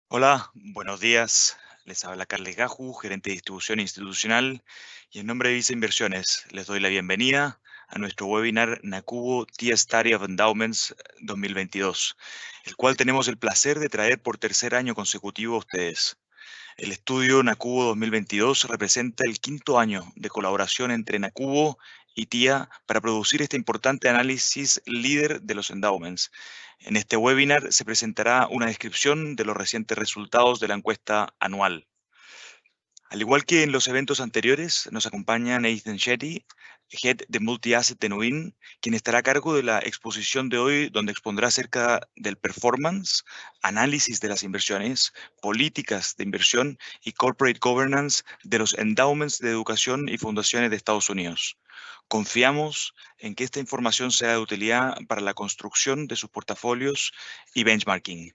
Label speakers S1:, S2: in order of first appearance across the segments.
S1: Hola, buenos días. Les habla Carles Gaju, gerente de distribución institucional, y en nombre de Vice Inversiones les doy la bienvenida a nuestro webinar Nacubo TIAA Study of Endowments 2022, el cual tenemos el placer de traer por tercer año consecutivo a ustedes. El estudio Nacubo 2022 representa el quinto año de colaboración entre Nacubo y TIAA para producir este importante análisis líder de los endowments. En este webinar se presentará una descripción de los recientes resultados de la encuesta anual. Al igual que en los eventos anteriores, nos acompaña Nathan Shetty, Head de Multi-Asset de Nuveen, quien estará a cargo de la exposición de hoy, donde expondrá acerca del performance, análisis de las inversiones, políticas de inversión y corporate governance de los endowments de educación y fundaciones de Estados Unidos. Confiamos en que esta información sea de utilidad para la construcción de sus portafolios y benchmarking.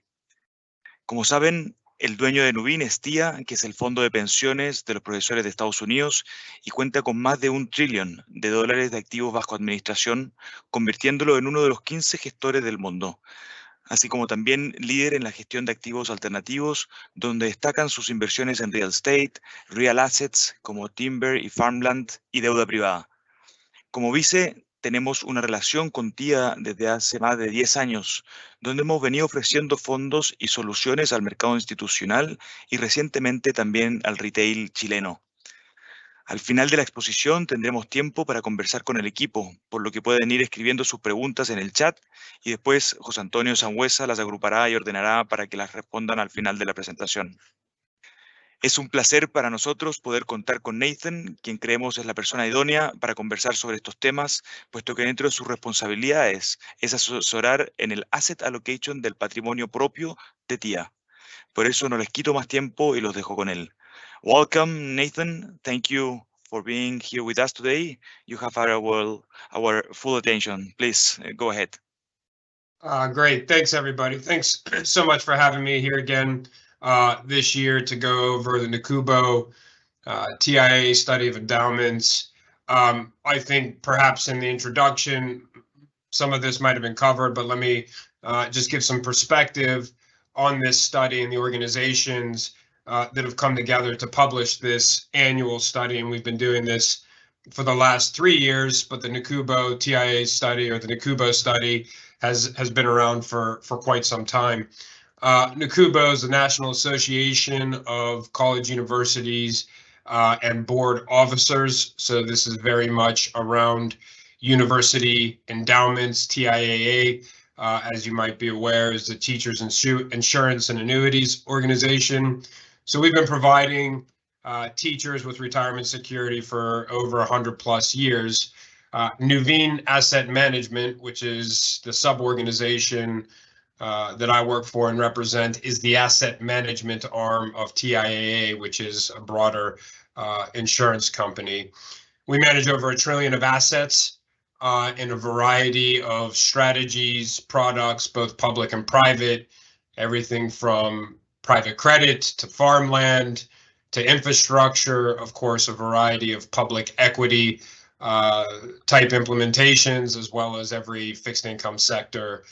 S1: Como saben, el dueño de Nuveen es TIAA, que es el fondo de pensiones de los profesores de Estados Unidos y cuenta con más de $1 trillón de activos bajo administración, convirtiéndolo en uno de los 15 gestores del mundo, así como también líder en la gestión de activos alternativos, donde destacan sus inversiones en real estate, real assets como timber y farmland y deuda privada. Como vice, tenemos una relación con TIAA desde hace más de 10 años, donde hemos venido ofreciendo fondos y soluciones al mercado institucional y recientemente también al retail chileno. Al final de la exposición tendremos tiempo para conversar con el equipo, por lo que pueden ir escribiendo sus preguntas en el chat y después José Antonio Sangüesa las agrupará y ordenará para que las respondan al final de la presentación. Es un placer para nosotros poder contar con Nathan, quien creemos es la persona idónea para conversar sobre estos temas, puesto que dentro de sus responsabilidades es asesorar en el asset allocation del patrimonio propio de TIAA. Por eso no les quito más tiempo y los dejo con él. Welcome, Nathan. Thank you for being here with us today. You have our full attention. Please go ahead.
S2: Great. Thanks, everybody. Thanks so much for having me here again this year to go over the Nacubo TIAA study of endowments. I think perhaps in the introduction, some of this might have been covered, but let me just give some perspective on this study and the organizations that have come together to publish this annual study. And we've been doing this for the last 3 years, but the Nacubo TIAA study, or the Nacubo study, has been around for quite some time. Nacubo is the National Association of College Universities and Board Officers. So this is very much around university endowments. TIAA, as you might be aware, is the Teachers Insurance and Annuities Organization. So we've been providing teachers with retirement security for over 100 plus years. Nuveen Asset Management, which is the sub-organization that I work for and represent, is the asset management arm of TIAA, which is a broader insurance company. We manage over $1 trillion of assets in a variety of strategies, products, both public and private, everything from private credit to farmland to infrastructure, of course, a variety of public equity type implementations, as well as every fixed income sector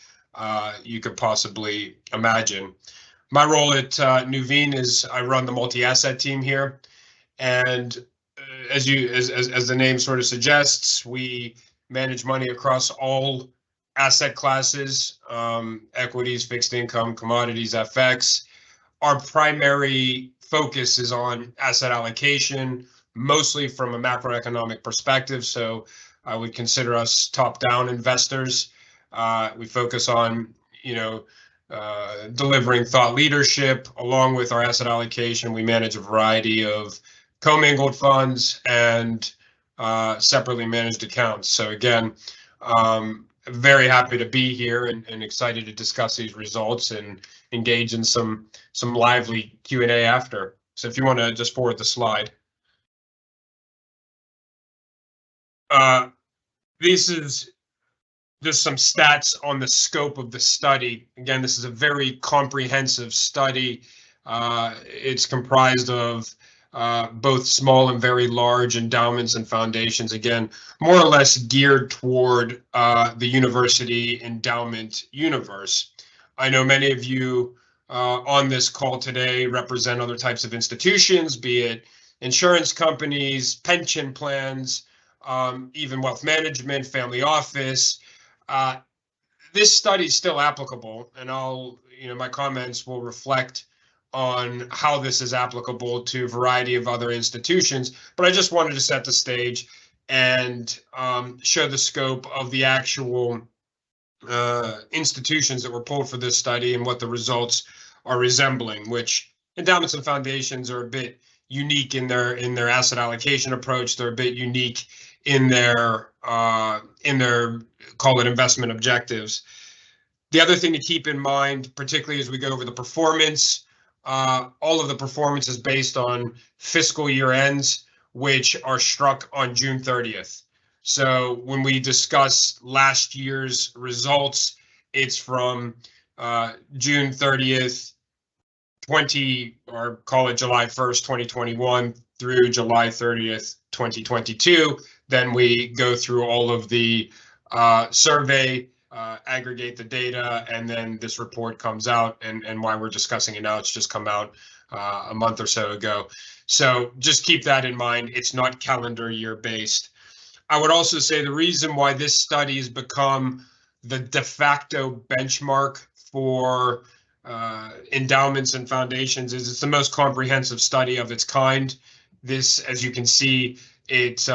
S2: you could possibly imagine. My role at Nuveen is I run the multi-asset team here, and as the name sort of suggests, we manage money across all asset classes, equities, fixed income, commodities, FX. Our primary focus is on asset allocation, mostly from a macroeconomic perspective. So I would consider us top-down investors. We focus on, delivering thought leadership. Along with our asset allocation, we manage a variety of commingled funds and separately managed accounts. So again, very happy to be here and excited to discuss these results and engage in some lively Q&A after. So if you want to just forward the slide. This is just some stats on the scope of the study. Again, this is a very comprehensive study. It's comprised of both small and very large endowments and foundations, again, more or less geared toward the university endowment universe. I know many of you on this call today represent other types of institutions, be it insurance companies, pension plans, even wealth management, family office. This study is still applicable, and my comments will reflect on how this is applicable to a variety of other institutions. But I just wanted to set the stage and show the scope of the actual institutions that were pulled for this study and what the results are resembling, which endowments and foundations are a bit unique in their asset allocation approach. They're a bit unique in their call it investment objectives. The other thing to keep in mind, particularly as we go over the performance, all of the performance is based on fiscal year ends, which are struck on June 30th. So when we discuss last year's results, it's from June 30th, or call it July 1st, 2021 through July 30th, 2022. Then we go through all of the survey, aggregate the data, and then this report comes out, and why we're discussing it now, it's just come out a month or so ago. So just keep that in mind. It's not calendar year based. I would also say the reason why this study has become the de facto benchmark for endowments and foundations is it's the most comprehensive study of its kind. This, as you can see, it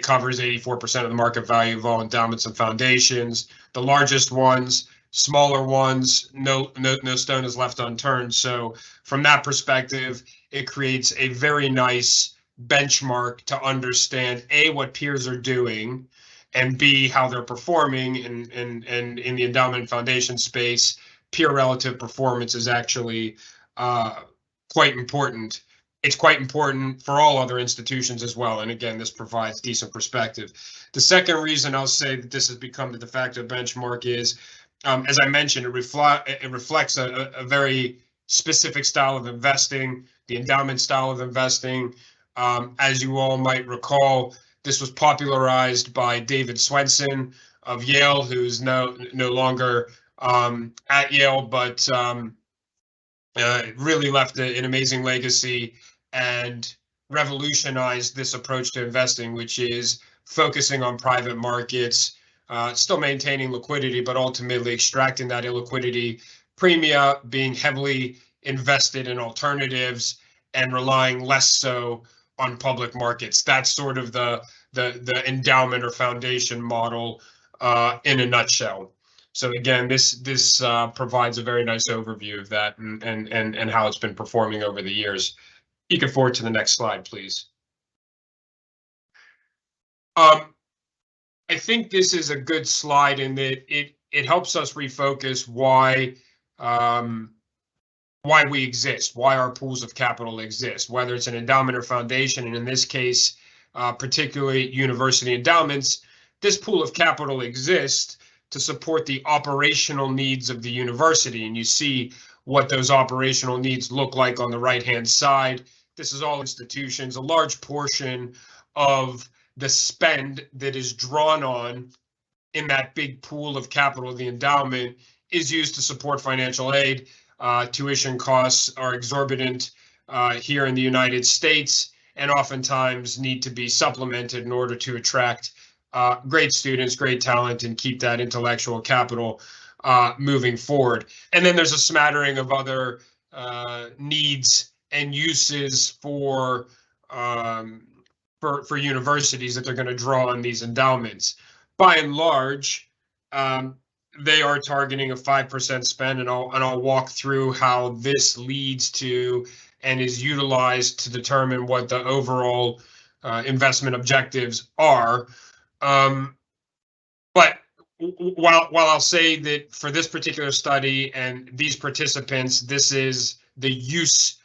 S2: covers 84% of the market value of all endowments and foundations. The largest ones, smaller ones, no stone is left unturned. So from that perspective, it creates a very nice benchmark to understand A, what peers are doing, and B, how they're performing. And in the endowment and foundation space, peer relative performance is actually quite important. It's quite important for all other institutions as well. And again, this provides decent perspective. The second reason I'll say that this has become the de facto benchmark is, as I mentioned, it reflects a very specific style of investing, the endowment style of investing. As you all might recall, this was popularized by David Swensen of Yale, who's no longer at Yale, but really left an amazing legacy and revolutionized this approach to investing, which is focusing on private markets, still maintaining liquidity, but ultimately extracting that illiquidity premia, being heavily invested in alternatives and relying less so on public markets. That's sort of the endowment or foundation model in a nutshell. So again, this provides a very nice overview of that and how it's been performing over the years. You can forward to the next slide, please. I think this is a good slide in that it helps us refocus why we exist, why our pools of capital exist, whether it's an endowment or foundation, and in this case, particularly university endowments. This pool of capital exists to support the operational needs of the university, and you see what those operational needs look like on the right-hand side. This is all institutions. A large portion of the spend that is drawn on in that big pool of capital, the endowment, is used to support financial aid. Tuition costs are exorbitant here in the United States, and oftentimes need to be supplemented in order to attract great students, great talent, and keep that intellectual capital moving forward. And then there's a smattering of other needs and uses for universities that they're going to draw on these endowments. By and large, they are targeting a 5% spend, and I'll walk through how this leads to and is utilized to determine what the overall investment objectives are. But while I'll say that for this particular study and these participants, this is the use,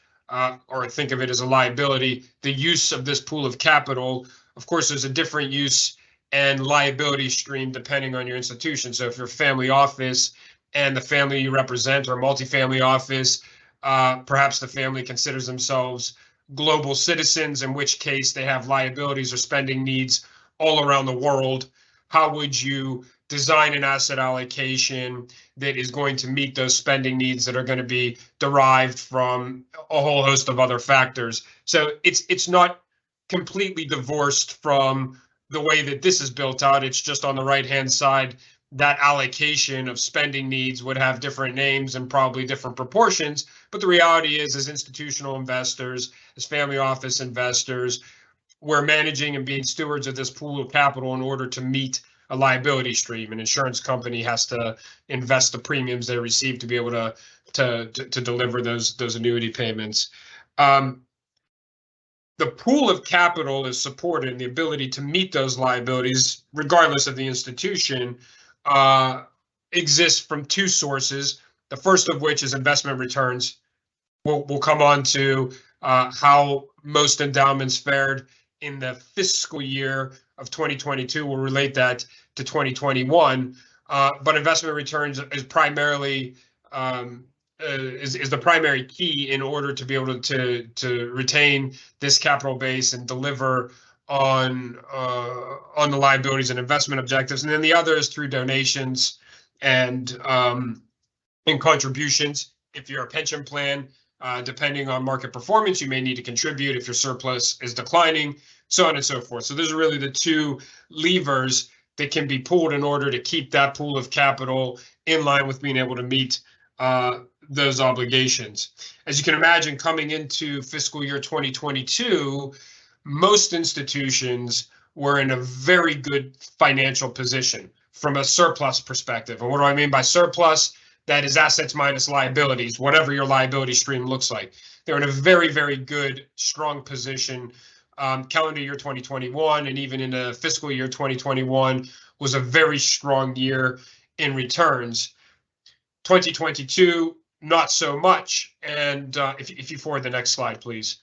S2: or think of it as a liability, the use of this pool of capital. Of course, there's a different use and liability stream depending on your institution. So if you're a family office and the family you represent or multifamily office, perhaps the family considers themselves global citizens, in which case they have liabilities or spending needs all around the world. How would you design an asset allocation that is going to meet those spending needs that are going to be derived from a whole host of other factors. So it's not completely divorced from the way that this is built out. It's just on the right-hand side, that allocation of spending needs would have different names and probably different proportions. But the reality is, as institutional investors, as family office investors, we're managing and being stewards of this pool of capital in order to meet a liability stream. An insurance company has to invest the premiums they receive to be able to deliver those annuity payments. The pool of capital is supported, and the ability to meet those liabilities, regardless of the institution, exists from two sources. The first of which is investment returns. We'll come on to how most endowments fared in the fiscal year of 2022. We'll relate that to 2021. But investment returns is primarily is the primary key in order to be able to retain this capital base and deliver on the liabilities and investment objectives. And then the other is through donations and contributions. If you're a pension plan, depending on market performance, you may need to contribute if your surplus is declining, so on and so forth. So those are really the two levers that can be pulled in order to keep that pool of capital in line with being able to meet those obligations. As you can imagine, coming into fiscal year 2022, most institutions were in a very good financial position from a surplus perspective. And what do I mean by surplus? That is assets minus liabilities, whatever your liability stream looks like. They're in a very, very good, strong position. Calendar year 2021 and even in the fiscal year 2021 was a very strong year in returns. 2022, not so much. And if you forward the next slide, please.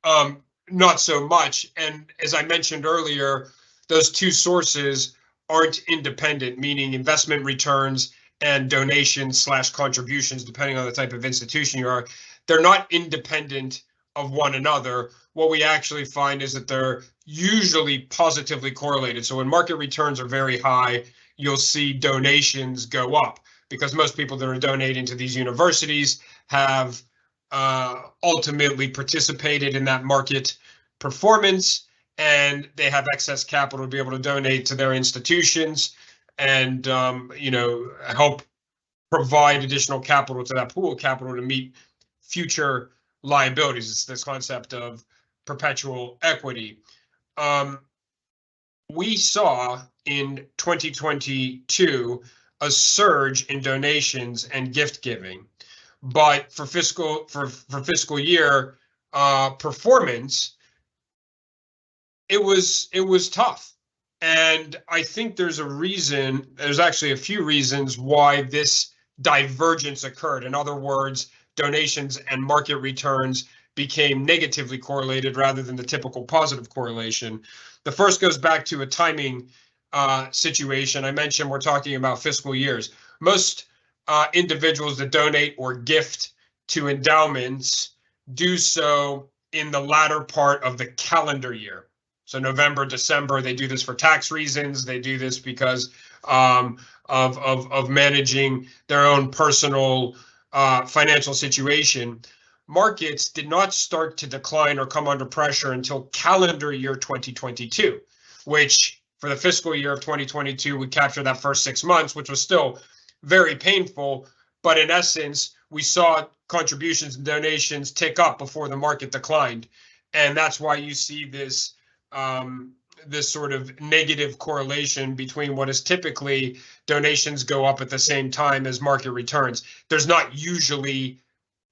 S2: Not so much. And as I mentioned earlier, those two sources aren't independent, meaning investment returns and donations / contributions, depending on the type of institution you are. They're not independent of one another. What we actually find is that they're usually positively correlated. So when market returns are very high, you'll see donations go up because most people that are donating to these universities have ultimately participated in that market performance, and they have excess capital to be able to donate to their institutions and help provide additional capital to that pool of capital to meet future liabilities. It's this concept of perpetual equity. We saw in 2022 a surge in donations and gift giving, but for fiscal year performance, it was tough. And I think there's actually a few reasons why this divergence occurred. In other words, donations and market returns became negatively correlated rather than the typical positive correlation. The first goes back to a timing situation. I mentioned we're talking about fiscal years. Most individuals that donate or gift to endowments do so in the latter part of the calendar year. So November, December, they do this for tax reasons. They do this because of managing their own personal financial situation. Markets did not start to decline or come under pressure until calendar year 2022, which for the fiscal year of 2022 would capture that first 6 months, which was still very painful. But in essence, we saw contributions and donations tick up before the market declined. And that's why you see this sort of negative correlation between what is typically donations go up at the same time as market returns. There's not usually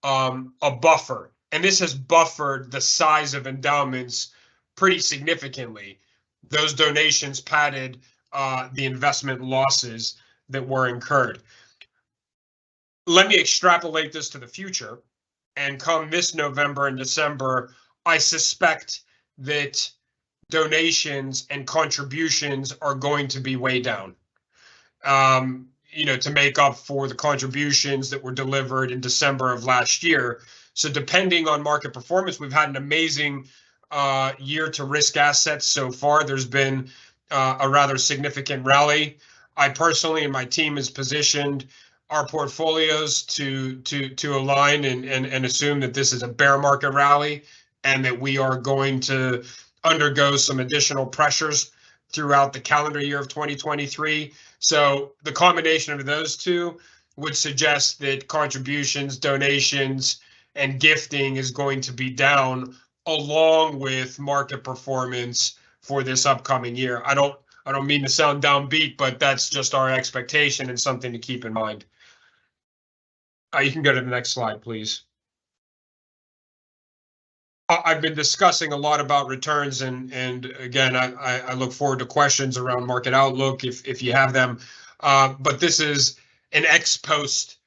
S2: a buffer, and this has buffered the size of endowments pretty significantly. Those donations padded the investment losses that were incurred. Let me extrapolate this to the future, and come this November and December, I suspect that donations and contributions are going to be way down, to make up for the contributions that were delivered in December of last year. So depending on market performance, we've had an amazing year to risk assets so far. There's been a rather significant rally. I personally and my team has positioned our portfolios to align and assume that this is a bear market rally and that we are going to undergo some additional pressures throughout the calendar year of 2023. So the combination of those two would suggest that contributions, donations, and gifting is going to be down along with market performance for this upcoming year. I don't mean to sound downbeat, but that's just our expectation and something to keep in mind. You can go to the next slide, please. I've been discussing a lot about returns, and again, I look forward to questions around market outlook if you have them. But this is an ex post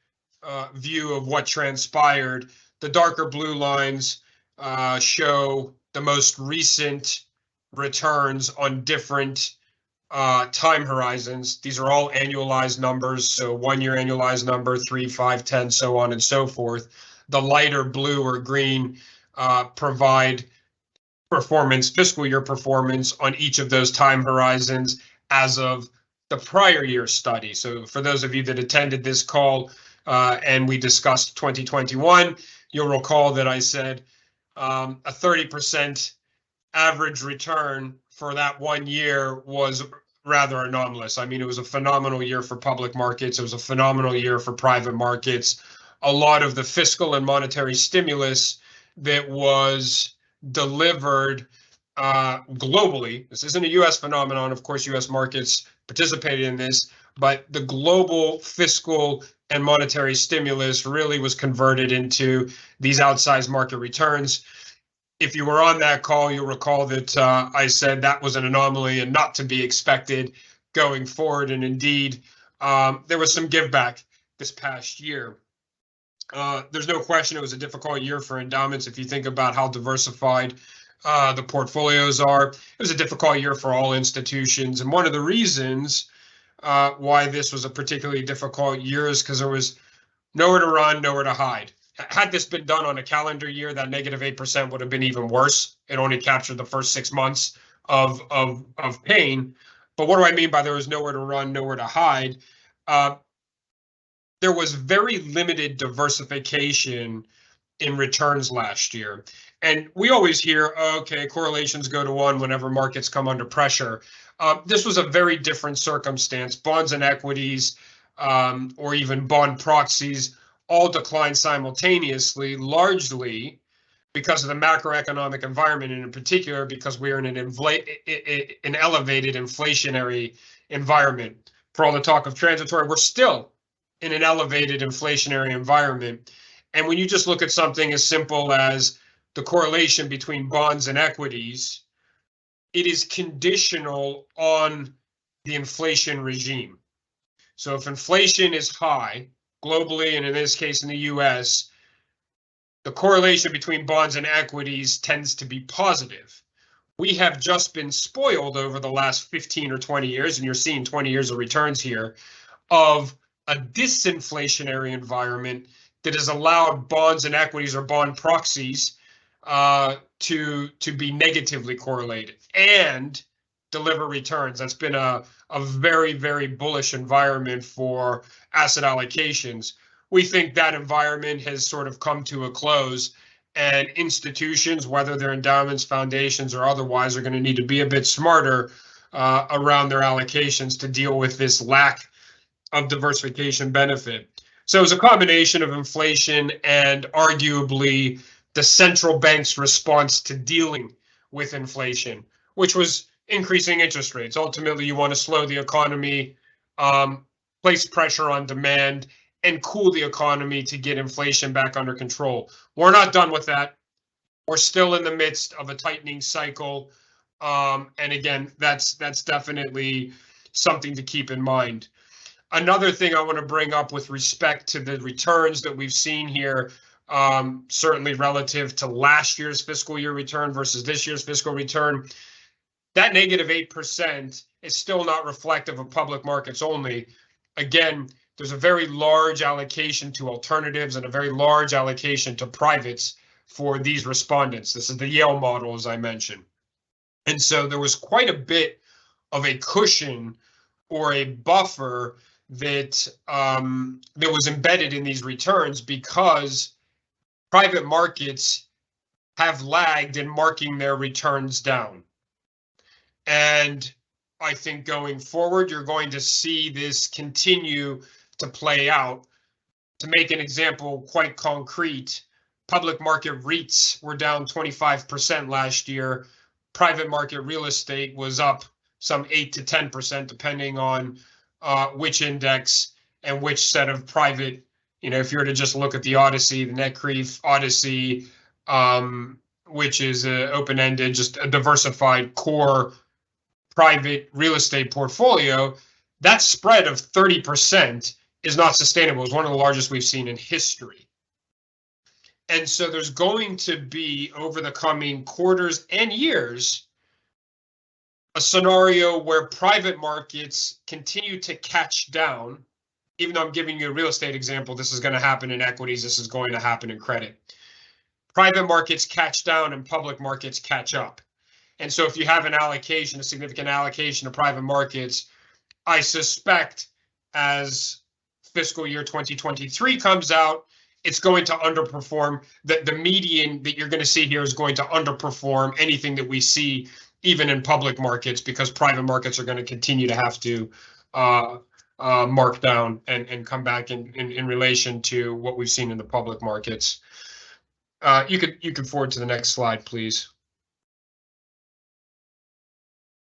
S2: view of what transpired. The darker blue lines show the most recent returns on different time horizons. These are all annualized numbers, so 1 year annualized number, 3, 5, 10, so on and so forth. The lighter blue or green provide performance, fiscal year performance on each of those time horizons as of the prior year study. So for those of you that attended this call and we discussed 2021, you'll recall that I said a 30% average return for that 1 year was rather anomalous. I mean, it was a phenomenal year for public markets. It was a phenomenal year for private markets. A lot of the fiscal and monetary stimulus that was delivered globally. This isn't a US phenomenon. Of course, US markets participated in this, but the global fiscal and monetary stimulus really was converted into these outsized market returns. If you were on that call, you'll recall that I said that was an anomaly and not to be expected going forward. And indeed, there was some give back this past year. There's no question it was a difficult year for endowments. If you think about how diversified the portfolios are, it was a difficult year for all institutions. And one of the reasons why this was a particularly difficult year is because there was nowhere to run, nowhere to hide. Had this been done on a calendar year, that negative 8% would have been even worse. It only captured the first 6 months of pain. But what do I mean by there was nowhere to run, nowhere to hide? There was very limited diversification in returns last year. And we always hear, okay, correlations go to 1 whenever markets come under pressure. This was a very different circumstance. Bonds and equities, or even bond proxies, all declined simultaneously, largely because of the macroeconomic environment, and in particular because we're in an elevated inflationary environment. For all the talk of transitory, we're still in an elevated inflationary environment. And when you just look at something as simple as the correlation between bonds and equities, it is conditional on the inflation regime. So if inflation is high globally, and in this case in the US, the correlation between bonds and equities tends to be positive. We have just been spoiled over the last 15 or 20 years, and you're seeing 20 years of returns here, of a disinflationary environment that has allowed bonds and equities or bond proxies to be negatively correlated and deliver returns. That's been a very, very bullish environment for asset allocations. We think that environment has sort of come to a close, and institutions, whether they're endowments, foundations, or otherwise, are going to need to be a bit smarter around their allocations to deal with this lack of diversification benefit. So it's a combination of inflation and arguably the central bank's response to dealing with inflation, which was increasing interest rates. Ultimately, you want to slow the economy, place pressure on demand, and cool the economy to get inflation back under control. We're not done with that. We're still in the midst of a tightening cycle. And again, that's definitely something to keep in mind. Another thing I want to bring up with respect to the returns that we've seen here, certainly relative to last year's fiscal year return versus this year's fiscal return, that negative 8% is still not reflective of public markets only. Again, there's a very large allocation to alternatives and a very large allocation to privates for these respondents. This is the Yale model, as I mentioned. And so there was quite a bit of a cushion or a buffer that that was embedded in these returns, because private markets have lagged in marking their returns down. And I think going forward, you're going to see this continue to play out. To make an example quite concrete, public market REITs were down 25% last year. Private market real estate was up some 8 to 10%, depending on which index and which set of private, if you were to just look at the Odyssey, the NetCref Odyssey, which is open-ended, just a diversified core private real estate portfolio, that spread of 30% is not sustainable. It's one of the largest we've seen in history. And so there's going to be, over the coming quarters and years, a scenario where private markets continue to catch down. Even though I'm giving you a real estate example, this is going to happen in equities, this is going to happen in credit. Private markets catch down and public markets catch up. And so if you have an allocation, a significant allocation to private markets, I suspect as fiscal year 2023 comes out, it's going to underperform. The median that you're going to see here is going to underperform anything that we see even in public markets, because private markets are going to continue to have to mark down and come back in relation to what we've seen in the public markets. You could forward to the next slide, please.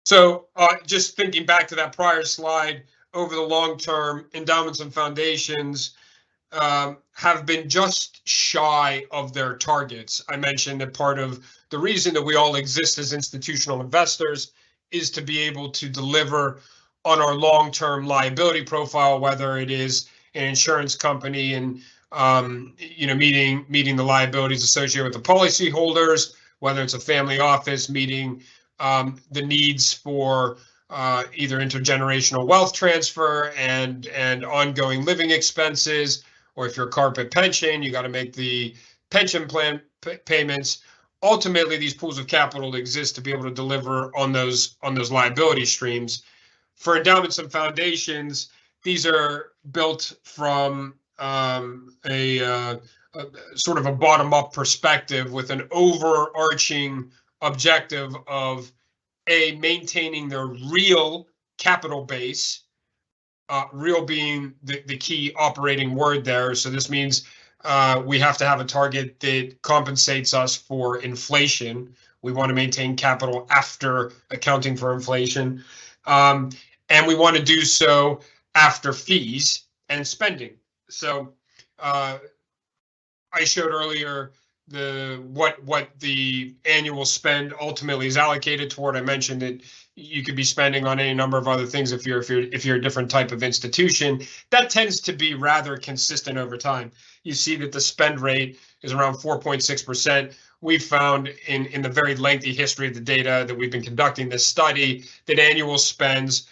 S2: So just thinking back to that prior slide, over the long term, endowments and foundations have been just shy of their targets. I mentioned that part of the reason that we all exist as institutional investors is to be able to deliver on our long-term liability profile, whether it is an insurance company and meeting the liabilities associated with the policyholders, whether it's a family office meeting the needs for either intergenerational wealth transfer and ongoing living expenses, or if you're a corporate pension, you got to make the pension plan payments. Ultimately, these pools of capital exist to be able to deliver on those liability streams. For endowments and foundations, these are built from a sort of a bottom-up perspective with an overarching objective of maintaining their real capital base, real being the key operating word there. So this means we have to have a target that compensates us for inflation. We want to maintain capital after accounting for inflation. And we want to do so after fees and spending. So I showed earlier what the annual spend ultimately is allocated toward. I mentioned that you could be spending on any number of other things if you're a different type of institution. That tends to be rather consistent over time. You see that the spend rate is around 4.6%. We've found in the very lengthy history of the data that we've been conducting this study that annual spends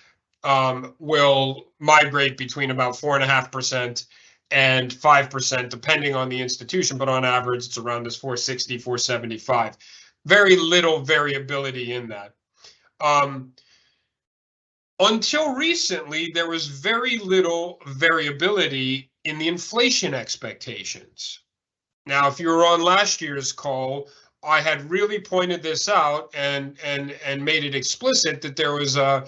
S2: will migrate between about 4.5% and 5%, depending on the institution, but on average, it's around this 460, 475. Very little variability in that. Until recently, there was very little variability in the inflation expectations. Now, if you were on last year's call, I had really pointed this out and made it explicit that there was a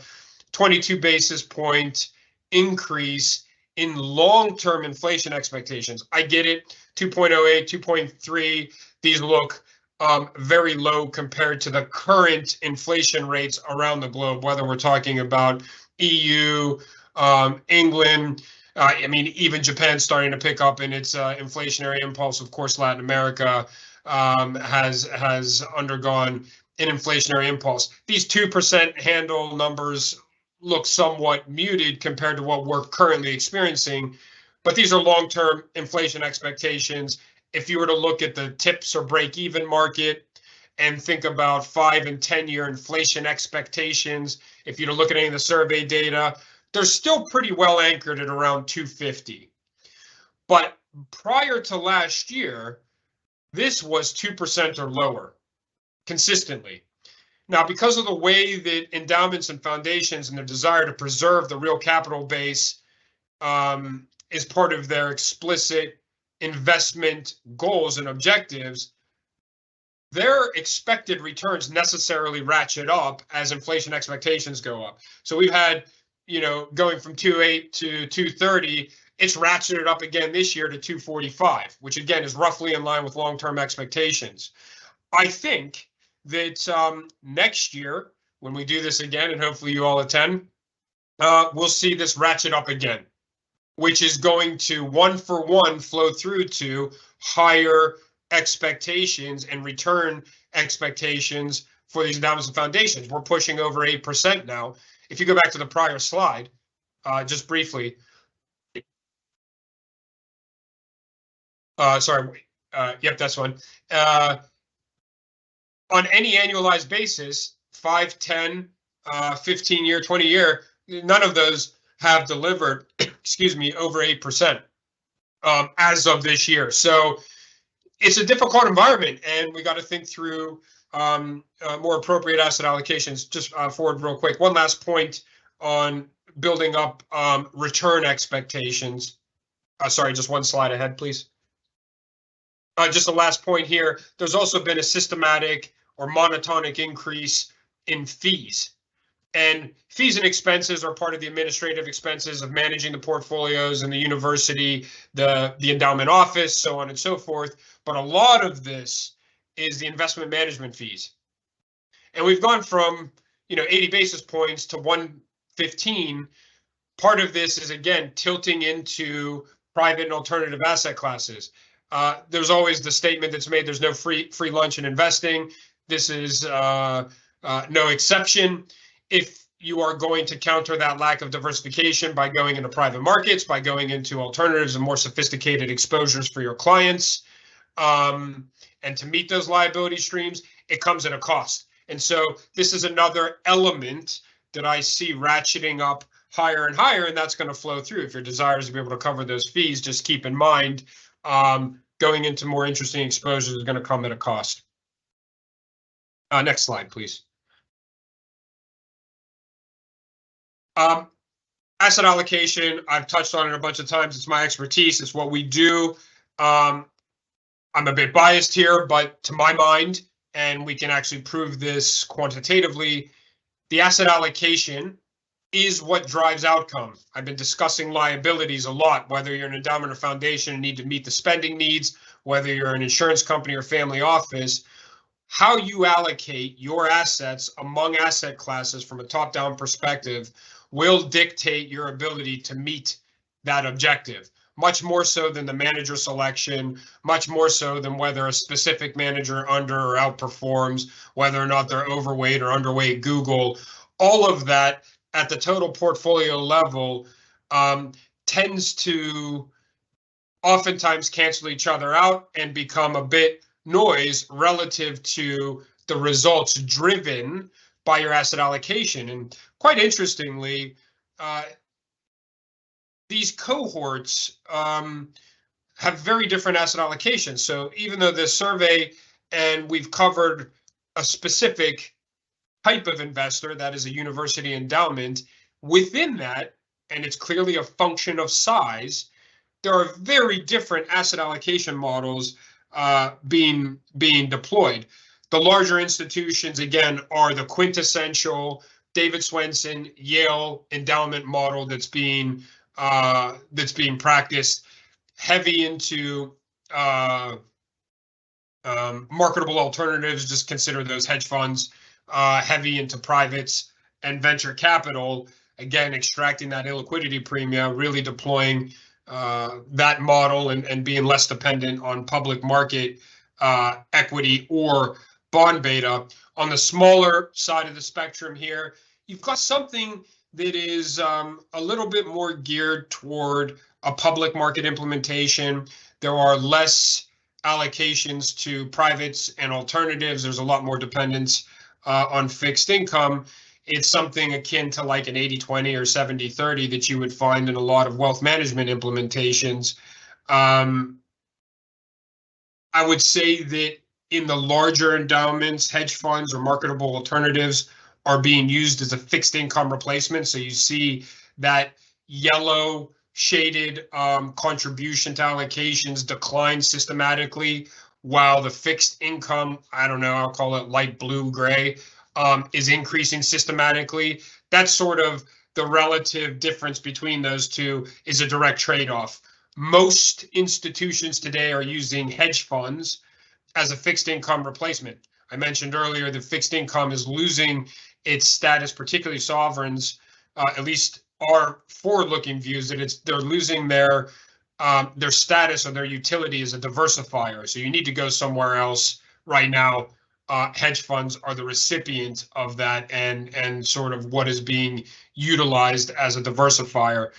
S2: 22 basis point increase in long-term inflation expectations. I get it, 2.08, 2.3, these look very low compared to the current inflation rates around the globe, whether we're talking about EU, England, even Japan starting to pick up in its inflationary impulse. Of course, Latin America has undergone an inflationary impulse. These 2% handle numbers look somewhat muted compared to what we're currently experiencing, but these are long-term inflation expectations. If you were to look at the tips or break-even market and think about 5 and 10-year inflation expectations, if you were to look at any of the survey data, they're still pretty well anchored at around 250. But prior to last year, this was 2% or lower consistently. Now, because of the way that endowments and foundations and their desire to preserve the real capital base is part of their explicit investment goals and objectives, their expected returns necessarily ratchet up as inflation expectations go up. So we've had, going from 2.8 to 2.30, it's ratcheted up again this year to 2.45, which again is roughly in line with long-term expectations. I think that next year, when we do this again, and hopefully you all attend, we'll see this ratchet up again, which is going to one-for-one flow through to higher expectations and return expectations for these endowments and foundations. We're pushing over 8% now. If you go back to the prior slide, just briefly. Yep, that's one. On any annualized basis, 5, 10, 15 year, 20 year, none of those have delivered, excuse me, over 8% as of this year. So it's a difficult environment, and we got to think through more appropriate asset allocations. Just forward real quick. One last point on building up return expectations. Sorry, just one slide ahead, please. Just the last point here. There's also been a systematic or monotonic increase in fees. And fees and expenses are part of the administrative expenses of managing the portfolios and the university, the endowment office, so on and so forth. But a lot of this is the investment management fees. And we've gone from 80 basis points to 115. Part of this is, again, tilting into private and alternative asset classes. There's always the statement that's made, there's no free lunch in investing. This is no exception. If you are going to counter that lack of diversification by going into private markets, by going into alternatives and more sophisticated exposures for your clients, and to meet those liability streams, it comes at a cost. And so this is another element that I see ratcheting up higher and higher, and that's going to flow through. If your desire is to be able to cover those fees, just keep in mind going into more interesting exposures is going to come at a cost. Next slide, please. Asset allocation, I've touched on it a bunch of times. It's my expertise. It's what we do. I'm a bit biased here, but to my mind, and we can actually prove this quantitatively, the asset allocation is what drives outcome. I've been discussing liabilities a lot, whether you're an endowment or foundation and need to meet the spending needs, whether you're an insurance company or family office. How you allocate your assets among asset classes from a top-down perspective will dictate your ability to meet that objective, much more so than the manager selection, much more so than whether a specific manager under or outperforms, whether or not they're overweight or underweight Google. All of that at the total portfolio level tends to oftentimes cancel each other out and become a bit noise relative to the results driven by your asset allocation. And quite interestingly, these cohorts have very different asset allocations. So even though this survey, and we've covered a specific type of investor, that is a university endowment, within that, and it's clearly a function of size, there are very different asset allocation models being deployed. The larger institutions, again, are the quintessential David Swensen Yale endowment model that's being practiced, heavy into marketable alternatives. Just consider those hedge funds, heavy into privates and venture capital. Again, extracting that illiquidity premium, really deploying that model and being less dependent on public market equity or bond beta. On the smaller side of the spectrum here, you've got something that is a little bit more geared toward a public market implementation. There are less allocations to privates and alternatives. There's a lot more dependence on fixed income. It's something akin to like an 80-20 or 70-30 that you would find in a lot of wealth management implementations. I would say that in the larger endowments, hedge funds or marketable alternatives are being used as a fixed income replacement. So you see that yellow shaded contribution to allocations decline systematically, while the fixed income, I don't know, I'll call it light blue gray, is increasing systematically. That's sort of the relative difference between those two is a direct trade-off. Most institutions today are using hedge funds as a fixed income replacement. I mentioned earlier that fixed income is losing its status, particularly sovereigns, at least our forward-looking views that they're losing their status or their utility as a diversifier. So you need to go somewhere else right now. Hedge funds are the recipient of that and sort of what is being utilized as a diversifier.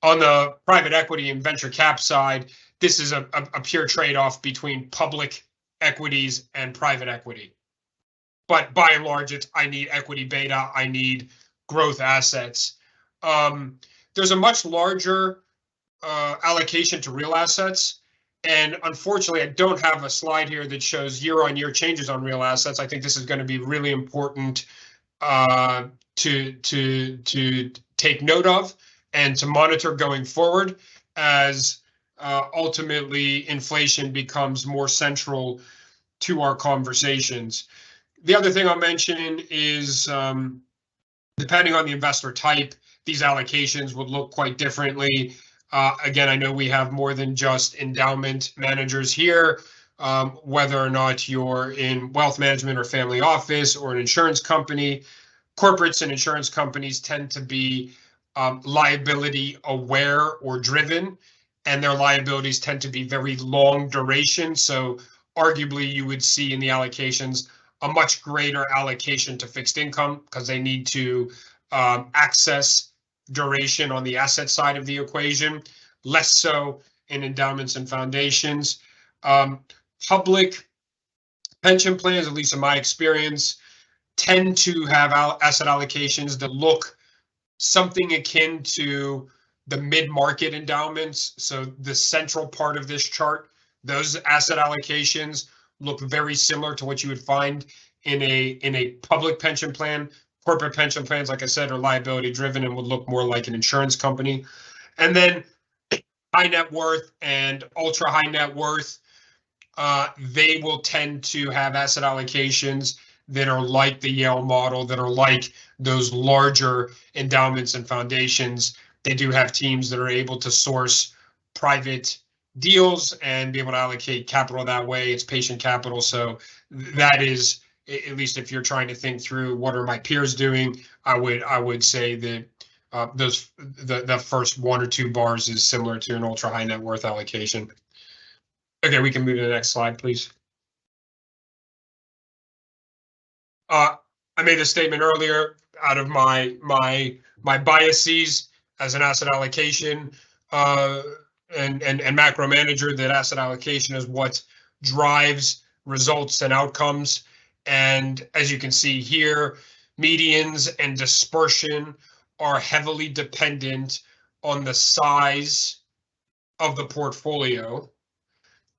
S2: On the private equity and venture cap side, this is a pure trade-off between public equities and private equity. But by and large, it's I need equity beta, I need growth assets. There's a much larger allocation to real assets. And unfortunately, I don't have a slide here that shows year-on-year changes on real assets. I think this is going to be really important to take note of and to monitor going forward as ultimately inflation becomes more central to our conversations. The other thing I'll mention is depending on the investor type, these allocations would look quite differently. Again, I know we have more than just endowment managers here, whether or not you're in wealth management or family office or an insurance company. Corporates and insurance companies tend to be liability aware or driven, and their liabilities tend to be very long duration. So arguably you would see in the allocations a much greater allocation to fixed income because they need to access duration on the asset side of the equation, less so in endowments and foundations. Public pension plans, at least in my experience, tend to have asset allocations that look something akin to the mid-market endowments. So the central part of this chart, those asset allocations look very similar to what you would find in a public pension plan. Corporate pension plans, like I said, are liability driven and would look more like an insurance company. And then high net worth and ultra high net worth, they will tend to have asset allocations that are like the Yale model, that are like those larger endowments and foundations. They do have teams that are able to source private deals and be able to allocate capital that way. It's patient capital. So that is, at least if you're trying to think through what are my peers doing, I would say that the first one or two bars is similar to an ultra high net worth allocation. Okay, we can move to the next slide, please. I made a statement earlier out of my biases as an asset allocation and macro manager that asset allocation is what drives results and outcomes. And as you can see here, medians and dispersion are heavily dependent on the size of the portfolio.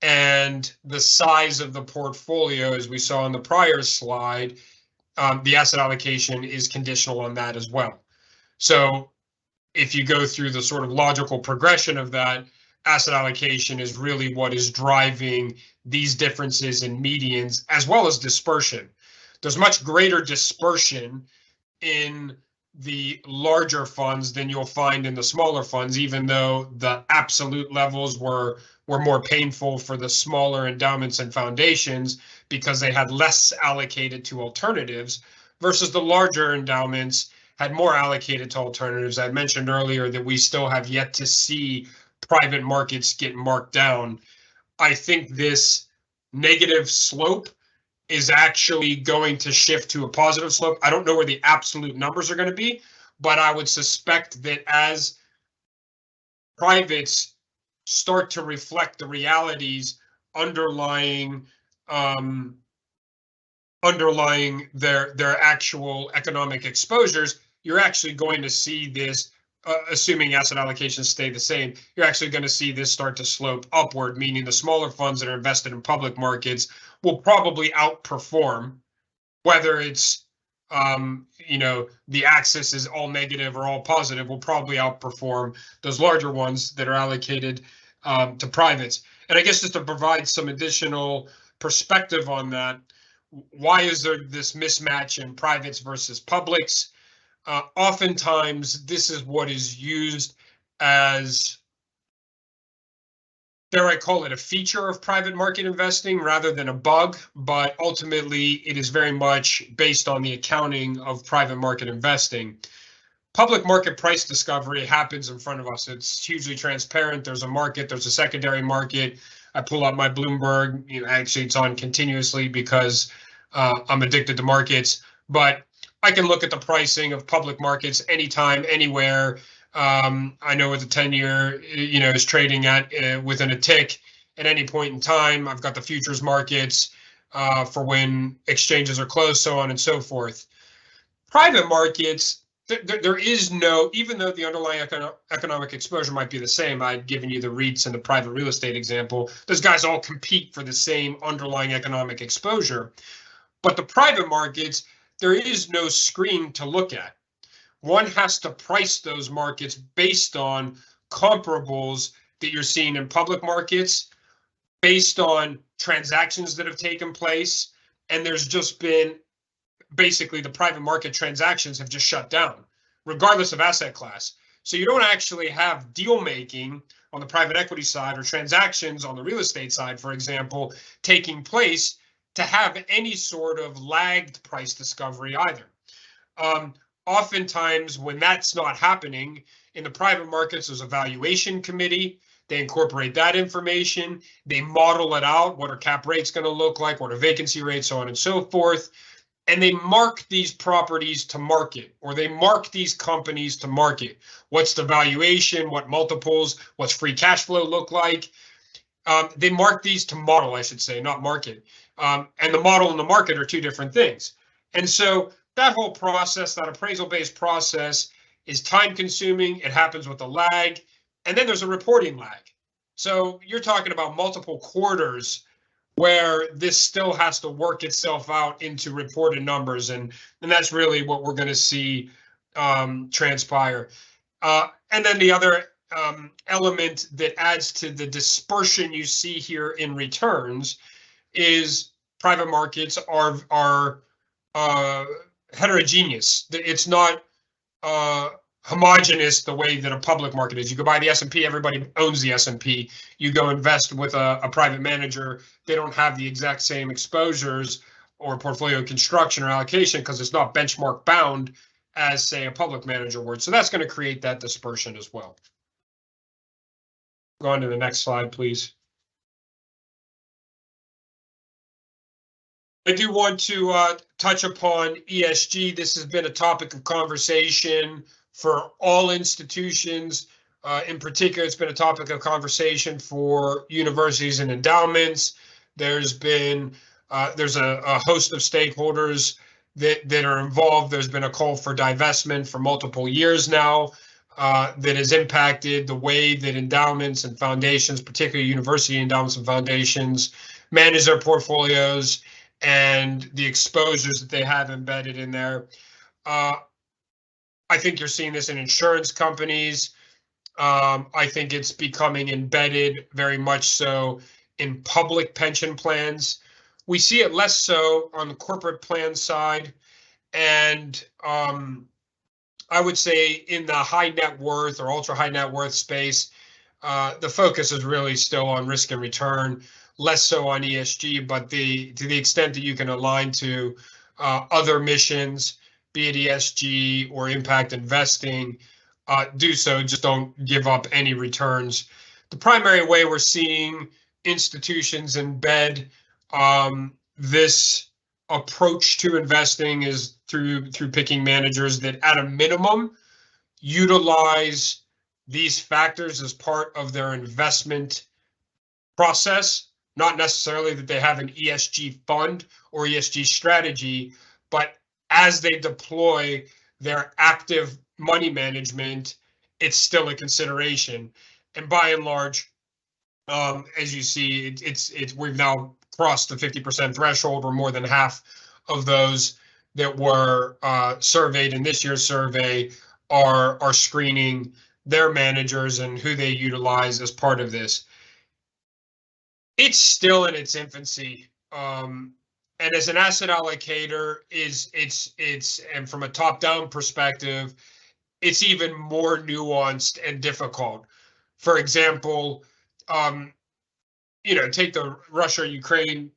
S2: And the size of the portfolio, as we saw in the prior slide, the asset allocation is conditional on that as well. So if you go through the sort of logical progression of that, asset allocation is really what is driving these differences in medians as well as dispersion. There's much greater dispersion in the larger funds than you'll find in the smaller funds, even though the absolute levels were more painful for the smaller endowments and foundations because they had less allocated to alternatives versus the larger endowments had more allocated to alternatives. I mentioned earlier that we still have yet to see private markets get marked down. I think this negative slope is actually going to shift to a positive slope. I don't know where the absolute numbers are going to be, but I would suspect that as privates start to reflect the realities underlying their actual economic exposures, you're actually going to see this assuming asset allocations stay the same, you're actually going to see this start to slope upward, meaning the smaller funds that are invested in public markets will probably outperform, whether it's the axis is all negative or all positive, will probably outperform those larger ones that are allocated to privates. And I guess just to provide some additional perspective on that, why is there this mismatch in privates versus publics? Oftentimes, this is what is used as, dare I call it, a feature of private market investing rather than a bug, but ultimately it is very much based on the accounting of private market investing. Public market price discovery happens in front of us. It's hugely transparent. There's a market, there's a secondary market. I pull up my Bloomberg, actually it's on continuously because I'm addicted to markets, but I can look at the pricing of public markets anytime, anywhere. I know what the 10-year, is trading at within a tick at any point in time. I've got the futures markets for when exchanges are closed, so on and so forth. Private markets, there is no, even though the underlying economic exposure might be the same, I'd given you the REITs and the private real estate example, those guys all compete for the same underlying economic exposure. But the private markets, there is no screen to look at. One has to price those markets based on comparables that you're seeing in public markets, based on transactions that have taken place. And there's just been, basically the private market transactions have just shut down, regardless of asset class. So you don't actually have deal making on the private equity side or transactions on the real estate side, for example, taking place to have any sort of lagged price discovery either. Oftentimes, when that's not happening in the private markets, there's a valuation committee. They incorporate that information. They model it out. What are cap rates going to look like? What are vacancy rates, so on and so forth. And they mark these properties to market, or they mark these companies to market. What's the valuation? What multiples? What's free cash flow look like? They mark these to model, I should say, not market. And the model and the market are two different things. And so that whole process, that appraisal-based process, is time-consuming. It happens with a lag, and then there's a reporting lag. So you're talking about multiple quarters where this still has to work itself out into reported numbers, and that's really what we're going to see transpire. And then the other element that adds to the dispersion you see here in returns is private markets are heterogeneous. It's not homogenous the way that a public market is. You go buy the S&P, everybody owns the S&P. You go invest with a private manager, they don't have the exact same exposures or portfolio construction or allocation because it's not benchmark bound as, say, a public manager would. So that's going to create that dispersion as well. Go on to the next slide, please. I do want to touch upon ESG. This has been a topic of conversation for all institutions. In particular, it's been a topic of conversation for universities and endowments. There's been there's a host of stakeholders that are involved. There's been a call for divestment for multiple years now that has impacted the way that endowments and foundations, particularly university endowments and foundations, manage their portfolios and the exposures that they have embedded in there. I think you're seeing this in insurance companies. I think it's becoming embedded very much so in public pension plans. We see it less so on the corporate plan side. And I would say in the high net worth or ultra high net worth space, the focus is really still on risk and return, less so on ESG, but to the extent that you can align to other missions, be it ESG or impact investing, do so. Just don't give up any returns. The primary way we're seeing institutions embed this approach to investing is through picking managers that, at a minimum, utilize these factors as part of their investment process. Not necessarily that they have an ESG fund or ESG strategy, but as they deploy their active money management it's still a consideration. And by and large, as you see, we've now crossed the 50% threshold, or more than half of those that were surveyed in this year's survey are screening their managers and who they utilize as part of this. It's still in its infancy. And as an asset allocator, and from a top-down perspective, it's even more nuanced and difficult. For example, take the Russia-Ukraine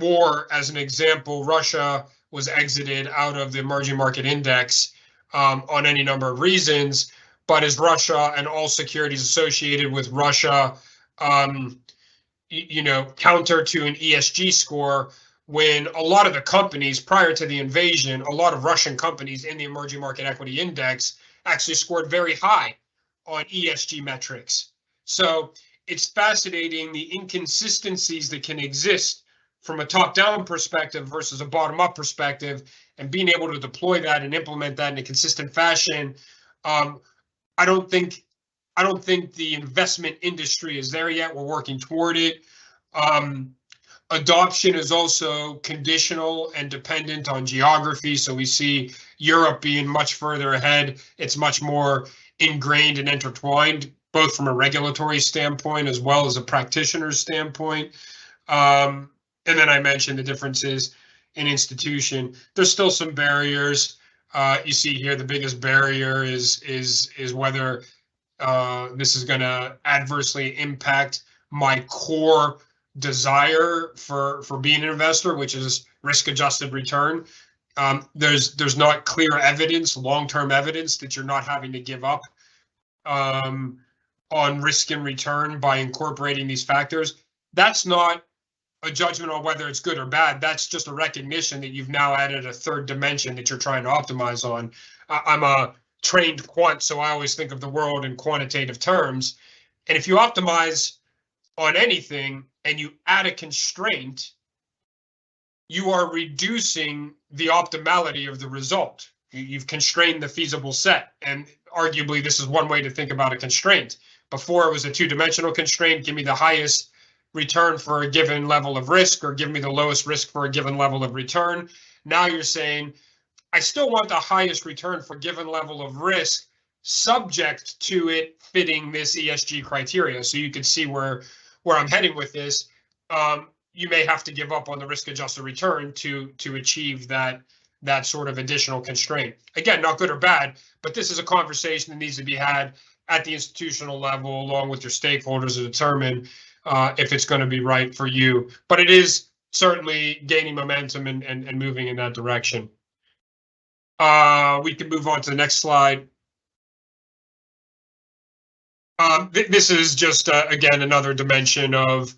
S2: war as an example. Russia was exited out of the emerging market index on any number of reasons, but is Russia and all securities associated with Russia, counter to an ESG score, when a lot of the companies prior to the invasion, a lot of Russian companies in the emerging market equity index actually scored very high on ESG metrics. So it's fascinating the inconsistencies that can exist from a top-down perspective versus a bottom-up perspective, and being able to deploy that and implement that in a consistent fashion. I don't think the investment industry is there yet. We're working toward it. Adoption is also conditional and dependent on geography. So we see Europe being much further ahead. It's much more ingrained and intertwined, both from a regulatory standpoint as well as a practitioner's standpoint. And then I mentioned the differences in institution. There's still some barriers. You see here the biggest barrier is whether this is going to adversely impact my core desire for being an investor, which is risk-adjusted return. There's not clear evidence, long-term evidence, that you're not having to give up on risk and return by incorporating these factors. That's not a judgment on whether it's good or bad. That's just a recognition that you've now added a third dimension that you're trying to optimize on. I'm a trained quant, so I always think of the world in quantitative terms. And if you optimize on anything and you add a constraint, you are reducing the optimality of the result. You've constrained the feasible set. And arguably, this is one way to think about a constraint. Before, it was a two-dimensional constraint. Give me the highest return for a given level of risk, or give me the lowest risk for a given level of return. Now you're saying, I still want the highest return for a given level of risk, subject to it fitting this ESG criteria. So you can see where I'm heading with this. You may have to give up on the risk-adjusted return to achieve that sort of additional constraint. Again, not good or bad, but this is a conversation that needs to be had at the institutional level, along with your stakeholders, to determine if it's going to be right for you. But it is certainly gaining momentum and moving in that direction. We can move on to the next slide. This is just, again, another dimension of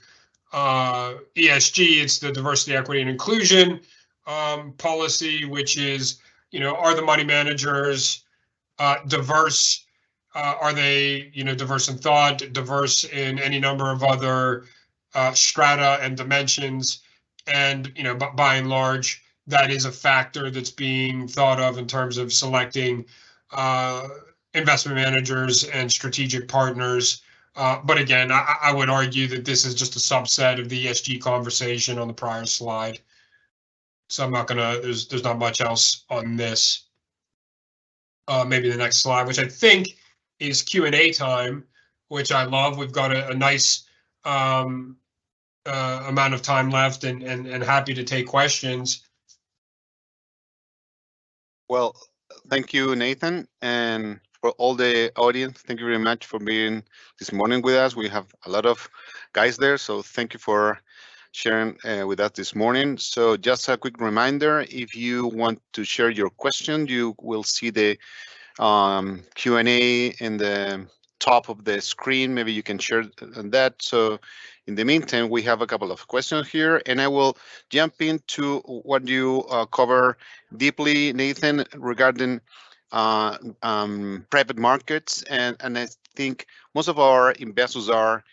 S2: ESG. It's the diversity, equity, and inclusion policy, which is, are the money managers diverse? Are they, diverse in thought, diverse in any number of other strata and dimensions? And, by and large, that is a factor that's being thought of in terms of selecting investment managers and strategic partners. But again, I would argue that this is just a subset of the ESG conversation on the prior slide. So I'm not gonna, there's not much else on this. Maybe the next slide, which I think is Q&A time, which I love. We've got a nice amount of time left, and happy to take questions.
S3: Well, thank you, Nathan, and for all the audience, thank you very much for being this morning with us. We have a lot of guys there, so thank you for sharing with us this morning. So just a quick reminder, if you want to share your question, you will see the Q&A in the top of the screen. Maybe you can share that. So in the meantime, we have a couple of questions here, and I will jump into what you cover deeply, Nathan, regarding private markets. And I think most of our investors are,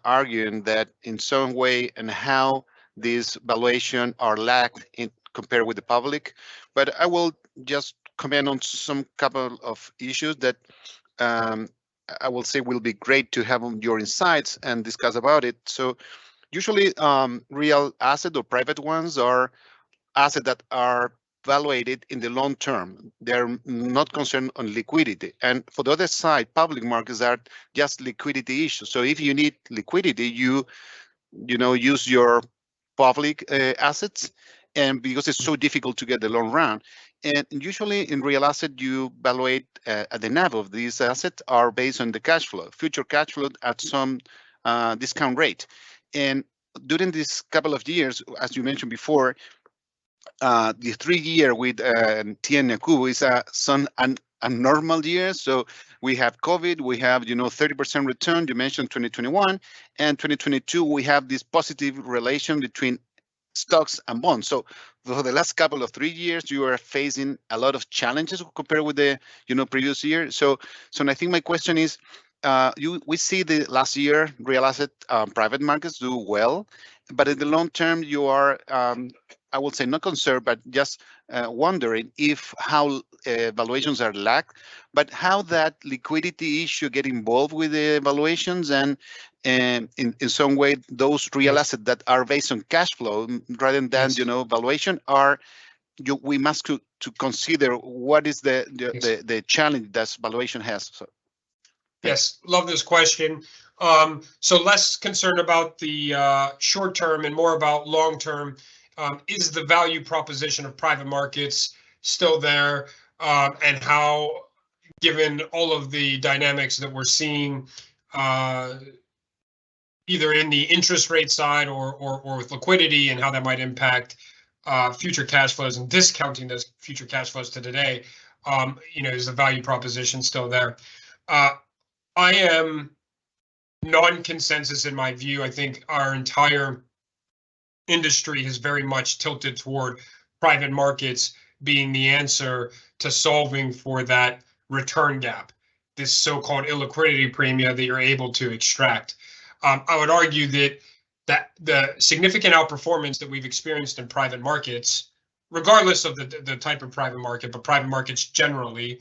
S3: arguing that in some way and how these valuation are lagged in compared with the public. But I will just comment on some couple of issues that I will say will be great to have on your insights and discuss about it. So usually real asset or private ones are assets that are valuated in the long term. They're not concerned on liquidity. And for the other side, public markets are just liquidity issues. So if you need liquidity, you use your public assets, and because it's so difficult to get the long run. And usually in real asset, you evaluate at the NAV of these assets are based on the cash flow, future cash flow at some discount rate. And during this couple of years, as you mentioned before, the 3 year with TIAA Nacubo is a normal year. So we have COVID, we have 30% return. You mentioned 2021 and 2022. We have this positive relation between stocks and bonds. So for the last couple of 3 years, you are facing a lot of challenges compared with the previous year. So I think my question is, we see the last year real asset private markets do well, but in the long term, you are I would say not concerned, but just wondering if how valuations are lacked, but how that liquidity issue get involved with the valuations, and in some way those real assets that are based on cash flow rather than valuation are we must to consider what is the challenge that valuation has. So.
S2: Yes, love this question. So less concerned about the short term and more about long term. Is the value proposition of private markets still there? And how, given all of the dynamics that we're seeing, either in the interest rate side or with liquidity, and how that might impact future cash flows and discounting those future cash flows to today, is the value proposition still there? I am non-consensus in my view. I think our entire industry has very much tilted toward private markets being the answer to solving for that return gap, this so-called illiquidity premium that you're able to extract. I would argue that the significant outperformance that we've experienced in private markets, regardless of the type of private market, but private markets generally,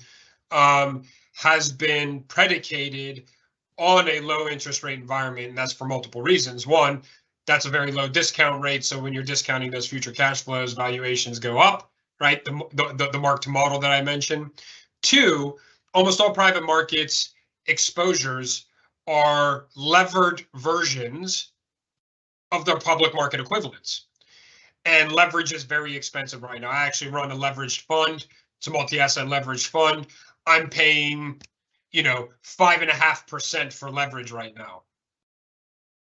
S2: has been predicated on a low interest rate environment, and that's for multiple reasons. One, that's a very low discount rate, so when you're discounting those future cash flows, valuations go up, right? The mark to model that I mentioned. Two, almost all private markets exposures are levered versions of their public market equivalents, and leverage is very expensive right now. I actually run a leveraged fund. It's a multi-asset leveraged fund. I'm paying 5.5% for leverage right now.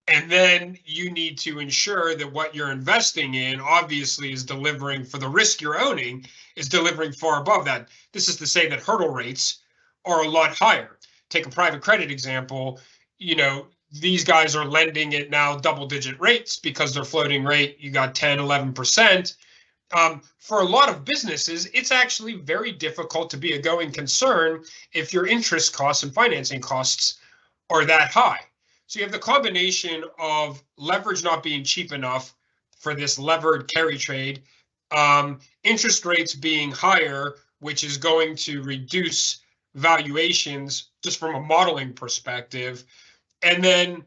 S2: And then you need to ensure that what you're investing in obviously is delivering, for the risk you're owning, is delivering far above that. This is to say that hurdle rates are a lot higher. Take a private credit example. These guys are lending at now double-digit rates because they're floating rate. You got 10, 11%. For a lot of businesses, it's actually very difficult to be a going concern if your interest costs and financing costs are that high. So you have the combination of leverage not being cheap enough for this levered carry trade, interest rates being higher, which is going to reduce valuations just from a modeling perspective, and then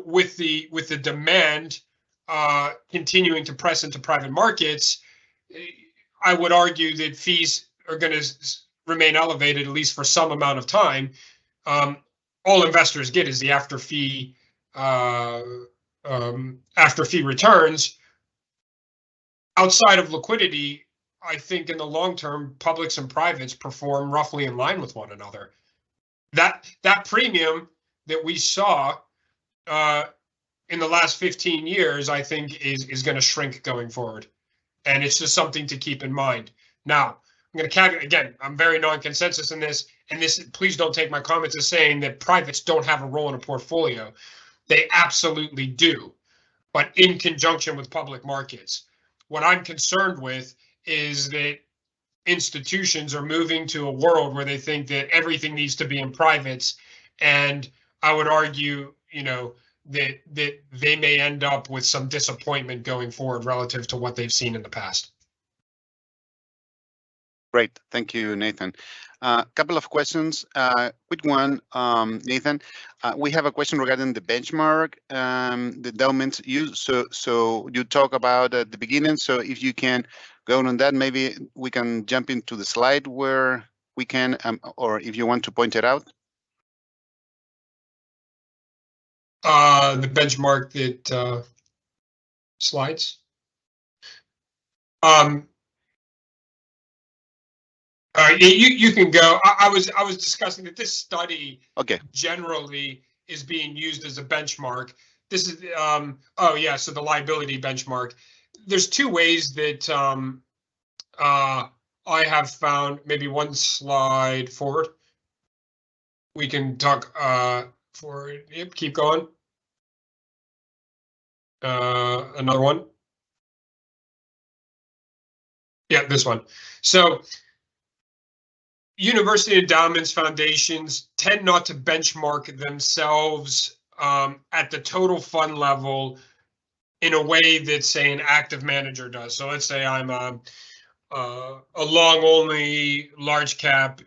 S2: with the demand continuing to press into private markets, I would argue that fees are going to remain elevated at least for some amount of time. All investors get is the after fee returns. Outside of liquidity, I think in the long term, publics and privates perform roughly in line with one another. That premium that we saw in the last 15 years, I think is going to shrink going forward. And it's just something to keep in mind. Now, I'm going to caveat again, I'm very non-consensus in this, and please don't take my comments as saying that privates don't have a role in a portfolio. They absolutely do, but in conjunction with public markets. What I'm concerned with is that institutions are moving to a world where they think that everything needs to be in privates, and I would argue, that they may end up with some disappointment going forward relative to what they've seen in the past.
S3: Great. Thank you, Nathan. Couple of questions. Quick one, Nathan. We have a question regarding the benchmark, the endowments use. So you talk about at the beginning. So if you can go on that, maybe we can jump into the slide where we can, or if you want to point it out.
S2: The benchmark that slides. You can go. I was discussing that this study generally is being used as a benchmark. This is oh yeah, so the liability benchmark. There's two ways that I have found. Maybe one slide forward. We can talk forward. Yep, keep going. Another one. Yeah, this one. So university endowments foundations tend not to benchmark themselves at the total fund level in a way that, say, an active manager does. So let's say I'm a long only large cap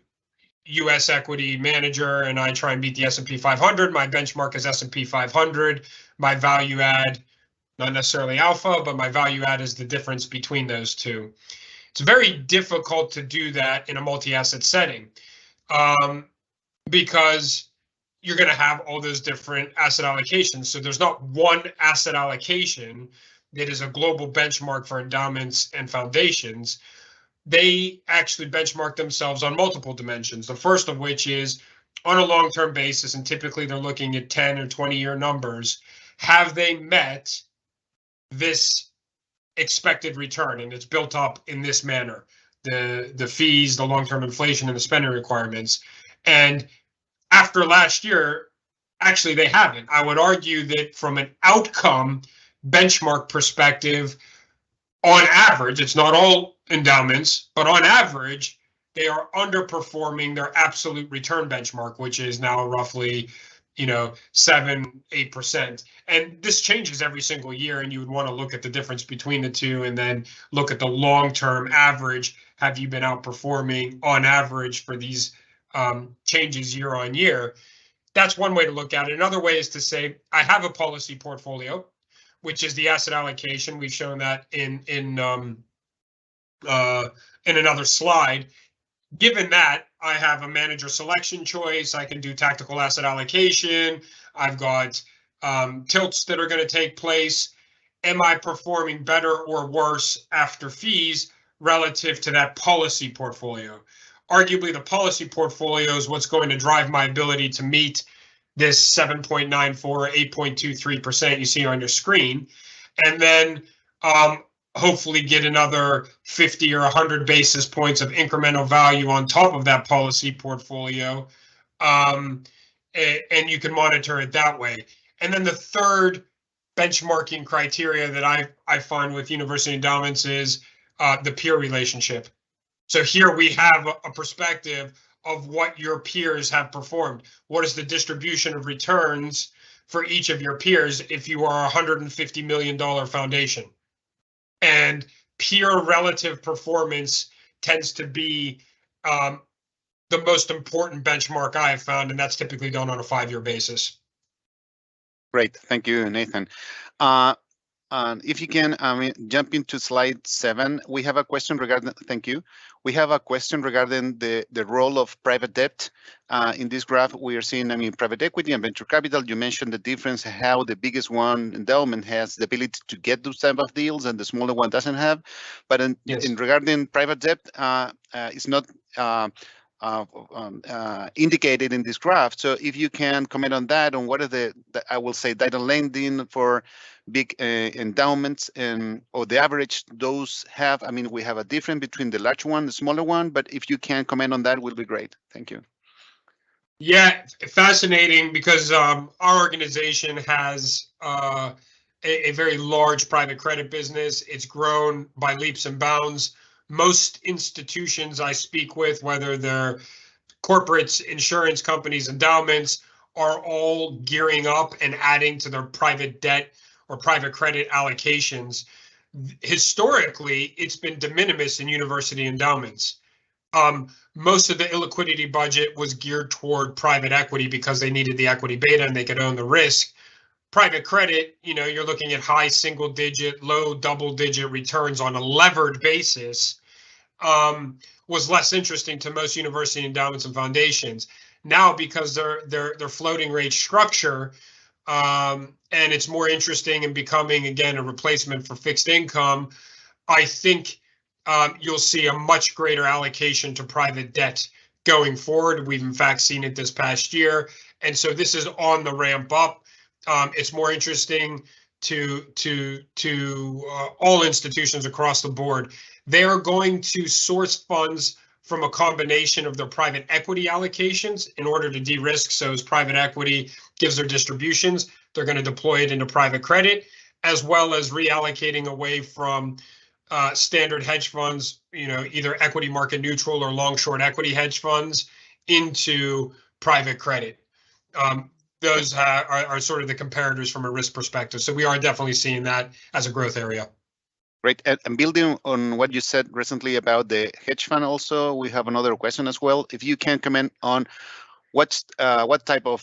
S2: US equity manager and I try and beat the S&P 500. My benchmark is S&P 500. My value add, not necessarily alpha, but my value add is the difference between those two. It's very difficult to do that in a multi-asset setting because you're going to have all those different asset allocations. So there's not one asset allocation that is a global benchmark for endowments and foundations. They actually benchmark themselves on multiple dimensions. The first of which is on a long-term basis, and typically they're looking at 10 or 20-year numbers. Have they met this expected return? And it's built up in this manner: the fees, the long-term inflation, and the spending requirements. And after last year, actually they haven't. I would argue that from an outcome benchmark perspective, on average, it's not all endowments, but on average, they are underperforming their absolute return benchmark, which is now roughly 7-8%. And this changes every single year, and you would want to look at the difference between the two and then look at the long-term average. Have you been outperforming on average for these changes year on year? That's one way to look at it. Another way is to say, I have a policy portfolio, which is the asset allocation. We've shown that in another slide. Given that, I have a manager selection choice. I can do tactical asset allocation. I've got tilts that are going to take place. Am I performing better or worse after fees relative to that policy portfolio? Arguably, the policy portfolio is what's going to drive my ability to meet this 7.94, 8.23% you see on your screen, and then hopefully get another 50 or 100 basis points of incremental value on top of that policy portfolio, and you can monitor it that way. And then the third benchmarking criteria that I find with university endowments is the peer relationship. So here we have a perspective of what your peers have performed. What is the distribution of returns for each of your peers if you are a $150 million foundation? And peer relative performance tends to be the most important benchmark I have found, and that's typically done on a 5-year basis.
S3: Great, thank you, Nathan. If you can jump into slide 7, we have a question regarding, thank you. We have a question regarding the role of private debt. In this graph, we are seeing, private equity and venture capital. You mentioned the difference, how the biggest one, endowment, has the ability to get those type of deals and the smaller one doesn't have. But in regarding private debt, it's not indicated in this graph. So if you can comment on that, on what are the I will say data lending for big endowments, and or the average those have. We have a difference between the large one, the smaller one, but if you can comment on that, will be great. Thank you.
S2: Yeah, fascinating, because our organization has a very large private credit business. It's grown by leaps and bounds. Most institutions I speak with, whether they're corporates, insurance companies, endowments, are all gearing up and adding to their private debt or private credit allocations. Historically, it's been de minimis in university endowments. Most of the illiquidity budget was geared toward private equity because they needed the equity beta and they could own the risk. Private credit, you're looking at high single digit, low double digit returns on a levered basis, was less interesting to most university endowments and foundations. Now, because they're floating rate structure, and it's more interesting and becoming, again, a replacement for fixed income, I think you'll see a much greater allocation to private debt going forward. We've in fact seen it this past year. And so this is on the ramp up. It's more interesting to all institutions across the board. They are going to source funds from a combination of their private equity allocations in order to de-risk. So as private equity gives their distributions, they're going to deploy it into private credit, as well as reallocating away from standard hedge funds, either equity market neutral or long short equity hedge funds into private credit. Those are sort of the comparators from a risk perspective. So we are definitely seeing that as a growth area.
S3: Great. And building on what you said recently about the hedge fund also, we have another question as well. If you can comment on what type of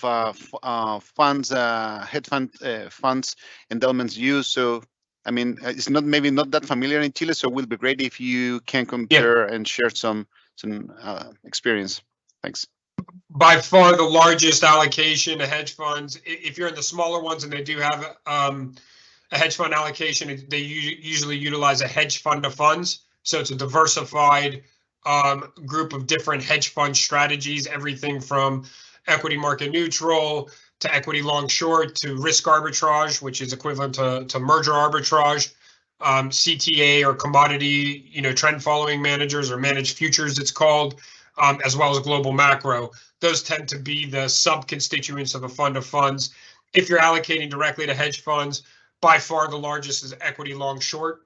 S3: funds, hedge fund funds endowments use. So, I mean, it's maybe not that familiar in Chile, so it will be great if you can compare and share some experience. Thanks.
S2: By far the largest allocation to hedge funds, if you're in the smaller ones and they do have a hedge fund allocation, they usually utilize a hedge fund of funds. So it's a diversified group of different hedge fund strategies, everything from equity market neutral to equity long short to risk arbitrage, which is equivalent to merger arbitrage, CTA or commodity, trend following managers or managed futures, it's called, as well as global macro. Those tend to be the sub-constituents of a fund of funds. If you're allocating directly to hedge funds, by far the largest is equity long short.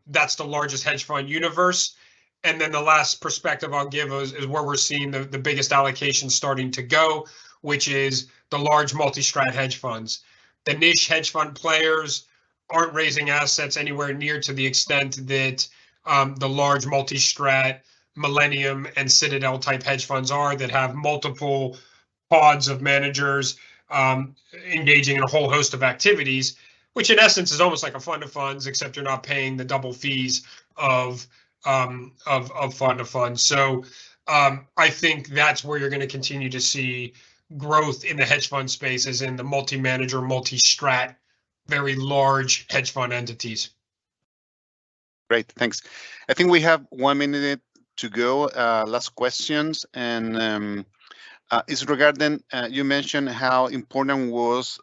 S2: That's the largest hedge fund universe. And then the last perspective I'll give is where we're seeing the biggest allocation starting to go, which is the large multi-strat hedge funds. The niche hedge fund players aren't raising assets anywhere near to the extent that the large multi-strat Millennium and Citadel type hedge funds are, that have multiple pods of managers engaging in a whole host of activities, which in essence is almost like a fund of funds, except you're not paying the double fees of fund of funds. So I think that's where you're going to continue to see growth in the hedge fund space, as in the multi-manager, multi-strat, very large hedge fund entities.
S3: Great, thanks. I think we have 1 minute to go. Last questions, and is regarding you mentioned how important was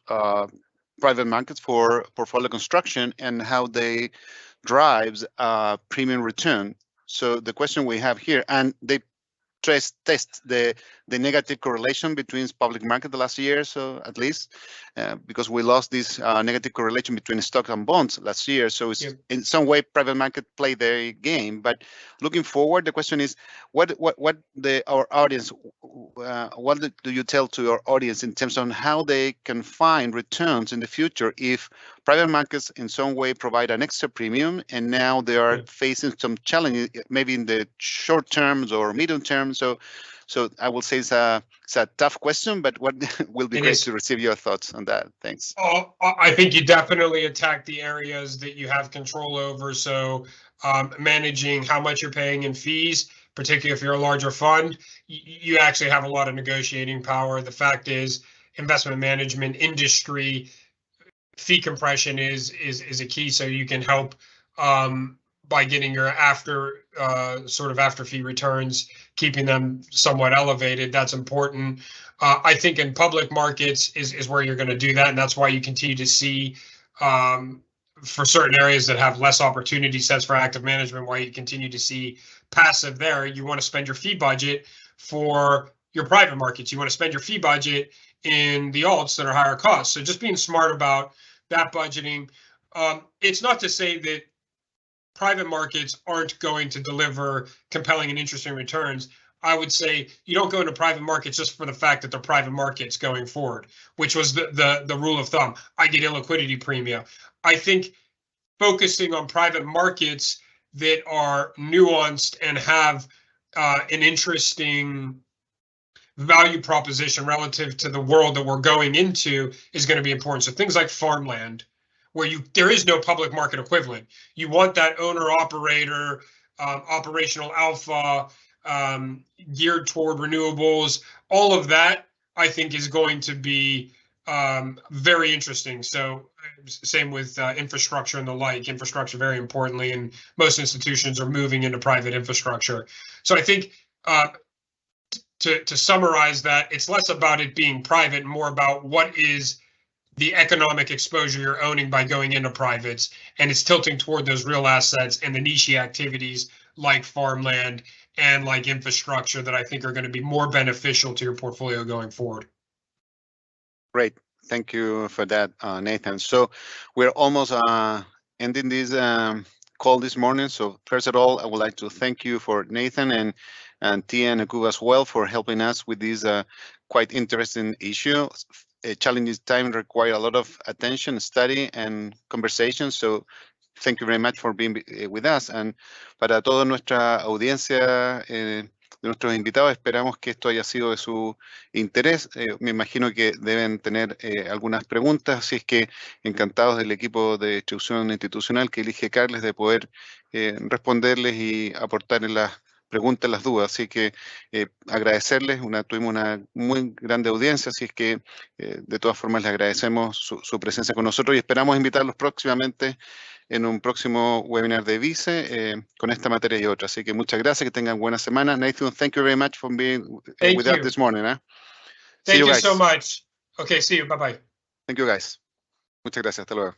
S3: private markets for portfolio construction and how they drives premium return. So the question we have here, and they test the negative correlation between public market the last year, so at least because we lost this negative correlation between stocks and bonds last year. So it's in some way private market play their game. But looking forward, the question is, what our audience, what do you tell to our audience in terms of how they can find returns in the future if private markets in some way provide an extra premium and now they are facing some challenges, maybe in the short terms or medium term? So I will say it's a tough question, but what will be great to receive your thoughts on that. Thanks.
S2: I think you definitely attack the areas that you have control over. So managing how much you're paying in fees, particularly if you're a larger fund, you actually have a lot of negotiating power. The fact is, investment management industry fee compression is a key. So you can help by getting your after fee returns, keeping them somewhat elevated. That's important. I think in public markets is where you're going to do that, and that's why you continue to see for certain areas that have less opportunity sets for active management, why you continue to see passive there. You want to spend your fee budget for your private markets. You want to spend your fee budget in the alts that are higher cost. So just being smart about that budgeting. It's not to say that private markets aren't going to deliver compelling and interesting returns. I would say you don't go into private markets just for the fact that they're private markets going forward, which was the rule of thumb. I get illiquidity premium. I think focusing on private markets that are nuanced and have an interesting value proposition relative to the world that we're going into is going to be important. So things like farmland, where there is no public market equivalent. You want that owner operator, operational alpha, geared toward renewables. All of that, I think, is going to be very interesting. So same with infrastructure and the like. Infrastructure, very importantly, and most institutions are moving into private infrastructure. So I think to summarize that, it's less about it being private and more about what is the economic exposure you're owning by going into privates, and it's tilting toward those real assets and the niche activities like farmland and like infrastructure that I think are going to be more beneficial to your portfolio going forward.
S3: Great. Thank you for that, Nathan. So we're almost ending this call this morning. So first of all, I would like to thank you for Nathan and TIAA and Nacubo as well for helping us with this quite interesting issue. A challenging time require a lot of attention, study, and conversation. So thank you very much for being with us. And para toda nuestra audiencia, de nuestros invitados, esperamos que esto haya sido de su interés. Me imagino que deben tener algunas preguntas, así es que encantados del equipo de distribución institucional que elige Carles de poder responderles y aportar en las preguntas, las dudas. Así que agradecerles, tuvimos una muy grande audiencia, así es que de todas formas les agradecemos su presencia con nosotros y esperamos invitarlos próximamente en un próximo webinar de BICE con esta materia y otra. Así que muchas gracias, que tengan buena semana. Nathan, thank you very much for being with us this morning.
S2: Thank you so much. Okay, see you. Bye-bye.
S3: Thank you, guys. Muchas gracias. Hasta luego.